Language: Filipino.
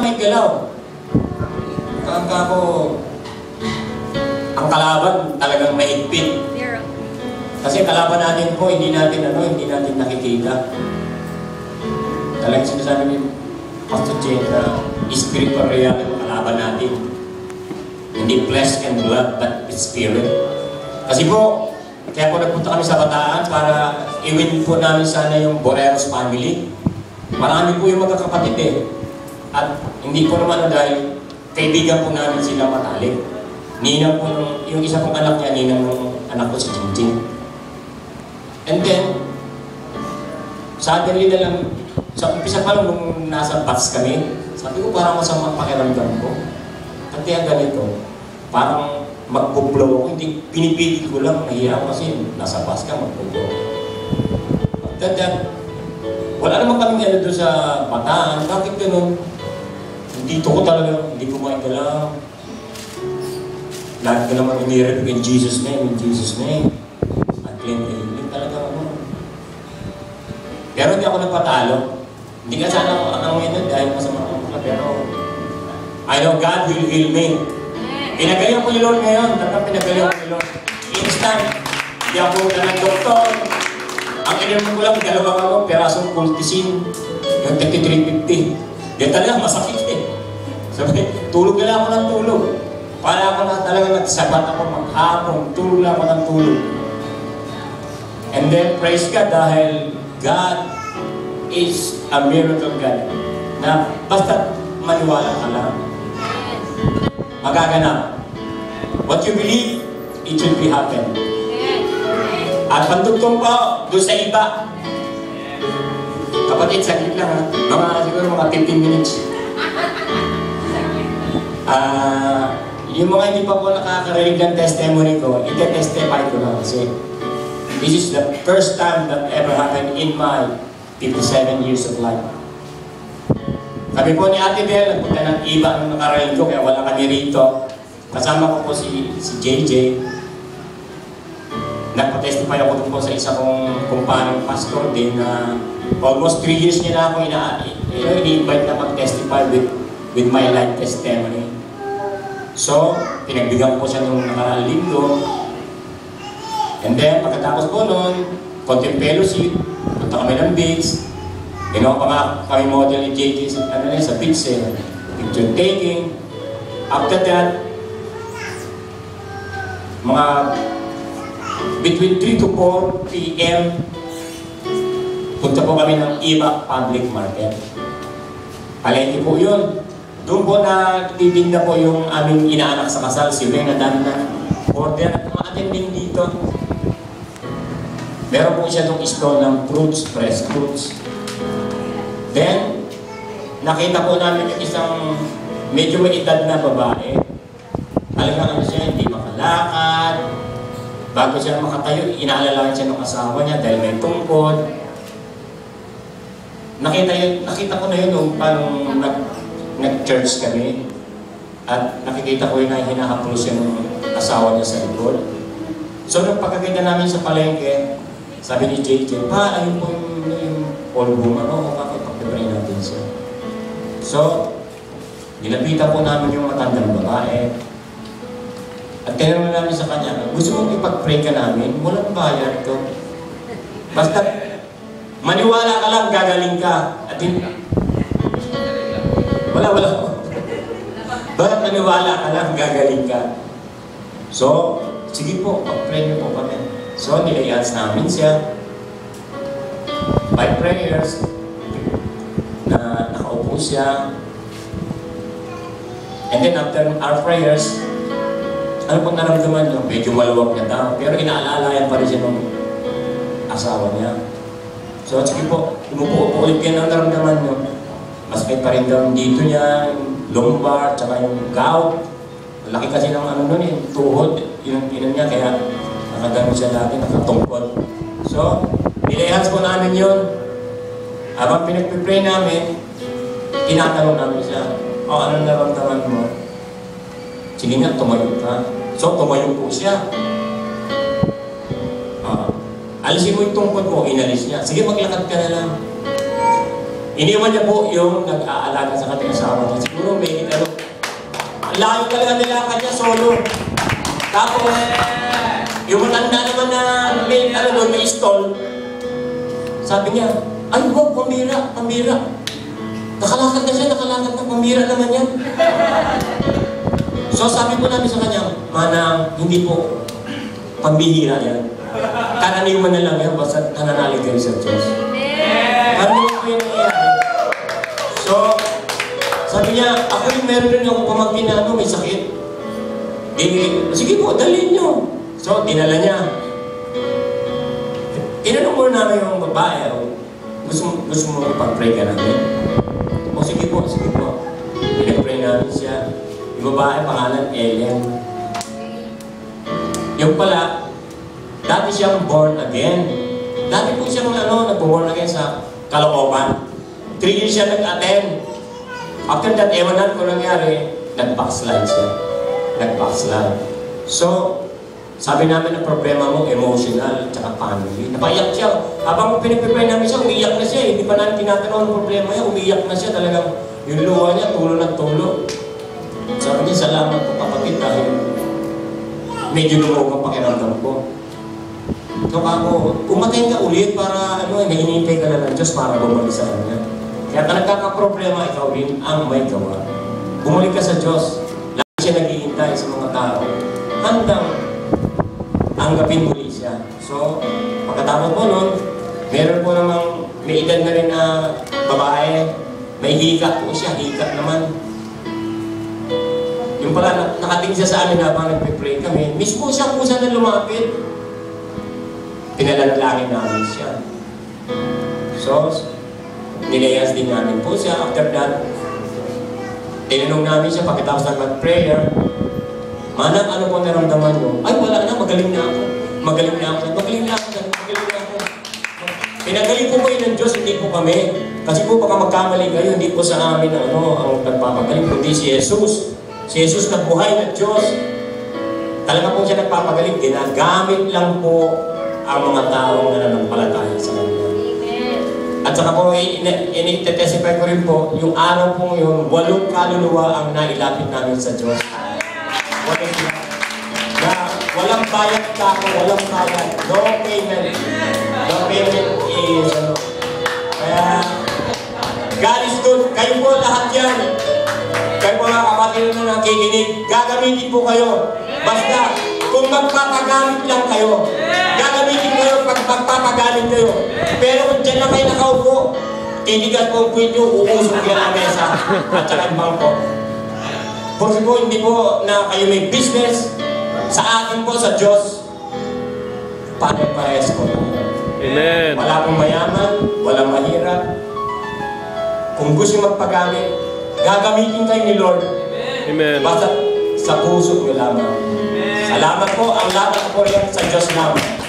may galaw. Kaka ko, ang kalaban talagang mahigpit. Kasi kalaban natin po, hindi natin nakikita. Talagang sinasabi ni Pastor Jay na spiritual reality ang kalaban natin. Hindi flesh and blood, but spirit. Kasi po, kaya po nagpunta kami sa Bataan para i-win po namin sana yung Boreros family. Marami po yung magkakapatid eh. At hindi po naman dahil kaibigan po namin sila matalik. Ninang po yung isa pong anak niya, ninang ng anak ko si Jingjing. And then, suddenly na lang, sa umpisa pa lang nung nasa bus kami, sabi ko parang masamang pakiramdam ko. At kaya ganito, parang mag-blow ako, hindi pinipigil ko lang, nahiya ako kasi nasa bus ka, mag-blow. At then, wala naman kaming ano doon sa Bataan, bakit ganun? Dito ko talaga, hindi ko makikala. Lahat ko naman umirap in Jesus' name, in Jesus' name. At yun talaga ako. Pero hindi ako nagpatalo. Hindi ka sana ako ang ngayon dahil masama ako ka, pero I know God will heal me. Pinagaling ko ni Lord ngayon, talagang pinagaling ko ni Lord. Instant, hindi ako ng doktor. Ang ininom ko lang, dalawang perasong Colticin, yung 3350. Yan talaga, masakit eh. Sabi, tulog na lang ako ng tulog. Para ako na talaga nagsabat ako maghapon, tulog lang ako ng tulog. And then, praise God, dahil God is a miracle God. Na basta maniwala ka lang, magaganap. What you believe, it will be happen. At pantugtong pa doon sa iba. Kapatid, saglit lang ha. Siguro mga 15 minutes. Yung mga hindi pa po nakakarinig ng testimony ko, ite-testify ko lang kasi this is the first time that ever happened in my 57 years of life. Sabi po ni Ate Bel, nagpunta ng iba nung nakarinig ko, kaya wala kami rito. Kasama ko po si JJ. Nagpo-testify ako dun po sa isa kong kumparang pastor din na almost 3 years niya na ako ini-invite na mag-testify with my life testimony. So, pinagbigyan ko siya nung nakaraang linggo. And then, pagkatapos po nun, konting fellowship, punta kami ng beach. Ginawa pa nga kami model ni JJ sa beach picture taking. After that, mga between 3 to 4 p.m. punta po kami ng Iba Public Market. Palengke po yun. Doon po na titinda po yung aming inaanak sa kasal, si Ren, na dami na order at mga attending dito. Meron po siya itong store ng fruits, fresh fruits. Then, nakita po namin yung isang medyo may edad na babae. Talagang ano siya, hindi makalakad. Bago siya makatayo, inaalala siya ng asawa niya dahil may tungkod. Nakita ko na yun nung paano nag-church kami. At nakikita ko yun na hinahaplos siya ng asawa niya sa likod. So, nung pagkakita namin sa palengke, sabi ni JJ, pa, ayun po yung polvo, ano, kapag-pray natin siya. So, nilapitan po namin yung matandang babae. At tinanong namin sa kanya, gusto mong ipag-pray ka namin? Walang bayad to. Basta, maniwala ka lang, gagaling ka. At wala. Basta maniwala ka lang, gagaling ka. So, sige po, pag-pray niyo po kami. So, nilayas namin siya. By prayers, na nakaupo siya. And then after our prayers, ano pong naramdaman niyo? Medyo maluwag niya daw. Pero inaalalayan pa rin siya ng asawa niya. So, sige po, umupo ulit kayo ng naramdaman niyo. Mas may pa rin daw dito niya, lumbar, tsaka yung gout. Laki kasi ng ano nun eh, tuhod. Yung niya, kaya nakagano siya dati, nakatungkod. So, nilayas po namin yun. Habang pinagpipray namin, tinatanong namin siya, ano naramdaman mo? Sige nga, tumayo ka. So, tumayo po siya. Alisin mo yung tungkod mo, inalis niya. Sige, maglakad ka na lang. iniwan niya po yung nag-aalaga sa kanyang asawa. Siguro may ano, layo talaga nila kanya solo. Tapos, yung matanda naman na may, ano doon, may stall, sabi niya, ay, wow, pambira, pambira. Nakalakad na siya, nakalakad na, pambira naman yan. So sabi po namin sa kanya, Manang, hindi po pambihira yan. Karaniwan na lang yan, basta nananalig kayo sa Diyos. Karaniwan po yung nangyayari. So, sabi niya, ako yung meron rin akong pamangkin na may sakit. Sige po, dalhin nyo. So, dinala niya. Tinanong mo namin yung babae, gusto mo ipag-pray ka namin? O sige po, sige po. Pinag-pray namin siya. Yung babae, pangalan Ellen. Yung pala, dati siyang born again. Dati po siyang nag-born again sa Caloocan. 3 years siya nag-attend. After that, ewan natin kung nangyari, nag-backslide siya. Nag-backslide. So, sabi namin ang problema mo, emotional, tsaka family. Napaiyak siya. Habang pinipipray namin siya, umiiyak na siya. Hindi pa namin tinatanong ang problema niya, umiiyak na siya. Talagang yung luha niya, tulo ng tulo. Sabi niya, salamat po kapatid dahil medyo lumog ang pakiramdam ko. So ako, umatay ka ulit para nahinintay ka na ng Diyos para bumalik sa Kanya. Kaya ka nagkakaproblema, ikaw din ang may gawa. Bumalik ka sa Diyos. Lagi siya naghihintay sa mga tao. Hanggang anggapin muli siya. So, pagkatapos po nun, meron po namang may edad na rin na babae. May hika po siya, hika naman. Yung pala, nakatingin siya sa amin habang nagpe-pray kami, mismo siya po na lumapit. Pinalalangin namin siya. So, nilayas din namin po siya. After that, tinanong namin siya pagkatapos ng mag-prayer, Manang, ano po naramdaman mo? Ay, wala na, magaling na ako. Magaling na ako. Magaling na ako. Magaling na ako. Pinagaling po kayo ng Diyos, hindi po kami. Kasi po baka magkamali kayo, hindi po sa amin ang nagpapagaling, kundi si Jesus. Si Jesus nagbuhay ng Diyos. Talaga po siya nagpapagaling. Ginagamit lang po ang mga taong nananampalataya sa Kanya. At saka po, ini-testify ko rin po, yung araw po yun, 8 kaluluwa ang nailapit namin sa Diyos. Walang bayad ka ako, walang bayad. No payment. No payment is, Kaya, God is good. Kayo po lahat yan. Kayo po mga kapatid na nakikinig, gagamitin po kayo. Basta, kung magpapagamit lang kayo, gagamitin kayo pag magpapagamit kayo. Pero kung dyan na kayo nakaupo, titigas po ang puwit nyo, uusok yan ang mesa at saka ang bangko. Kasi po, hindi po na kayo may business, sa akin po, sa Diyos, pare-parehas po. Amen. Wala pong mayaman, walang mahirap. Kung gusto magpagamit, gagamitin kayo ni Lord. Amen. Basta sa puso nyo lamang. Salamat po, ang lahat po yan sa Diyos naman.